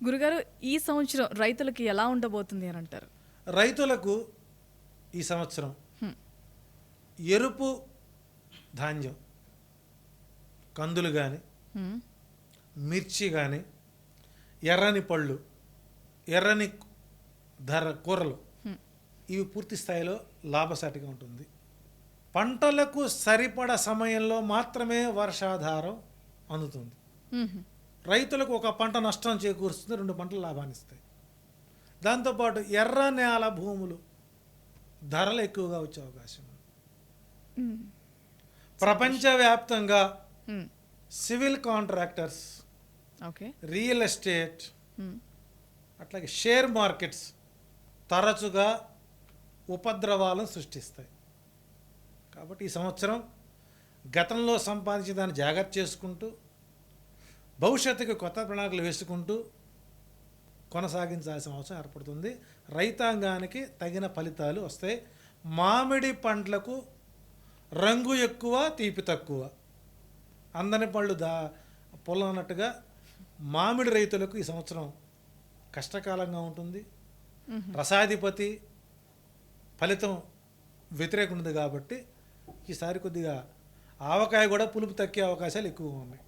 గురుగారు, ఈ సంవత్సరం రైతులకి ఎలా ఉండబోతుంది అని అంటారు? రైతులకు ఈ సంవత్సరం హ్మ్. ఎరుపు ధాన్యం, కందులు కానీ, హ్మ్. మిర్చి కానీ, ఎర్రని పళ్ళు, ఎర్రని కూరలు, హ్మ్. ఇవి పూర్తి స్థాయిలో లాభసాటిగా ఉంటుంది. పంటలకు సరిపడ సమయంలో మాత్రమే వర్షాధారం అందుతుంది. మ్మ్. రైతులకు ఒక పంట నష్టం చేకూరుస్తుంది, 2 పంటలు లాభాన్ని ఇస్తాయి. దాంతోపాటు ఎర్ర నేల భూములు ధరలు ఎక్కువగా వచ్చే అవకాశం ఉంది. మ్మ్. ప్రపంచవ్యాప్తంగా మ్మ్. Civil contractors, okay. Real estate, మ్మ్. అట్లాగే షేర్ మార్కెట్స్ తరచుగా ఉపద్రవాలను సృష్టిస్తాయి. కాబట్టి ఈ సంవత్సరం గతంలో సంపాదించిన దాన్ని జాగ్రత్త చేసుకుంటూ భవిష్యత్తుకు కొత్త ప్రణాళికలు వేసుకుంటూ కొనసాగించాల్సిన అవసరం ఏర్పడుతుంది. రైతాంగానికి తగిన ఫలితాలు వస్తాయి. మామిడి పండ్లకు రంగు ఎక్కువ, తీపి తక్కువ. అందని పళ్ళు పొలం అన్నట్టుగా మామిడి రైతులకు ఈ సంవత్సరం కష్టకాలంగా ఉంటుంది. రసాధిపతి ఫలితం వ్యతిరేకం ఉంది కాబట్టి ఈసారి కొద్దిగా ఆవకాయ కూడా పులుపు తక్కే అవకాశాలు ఎక్కువగా ఉన్నాయి.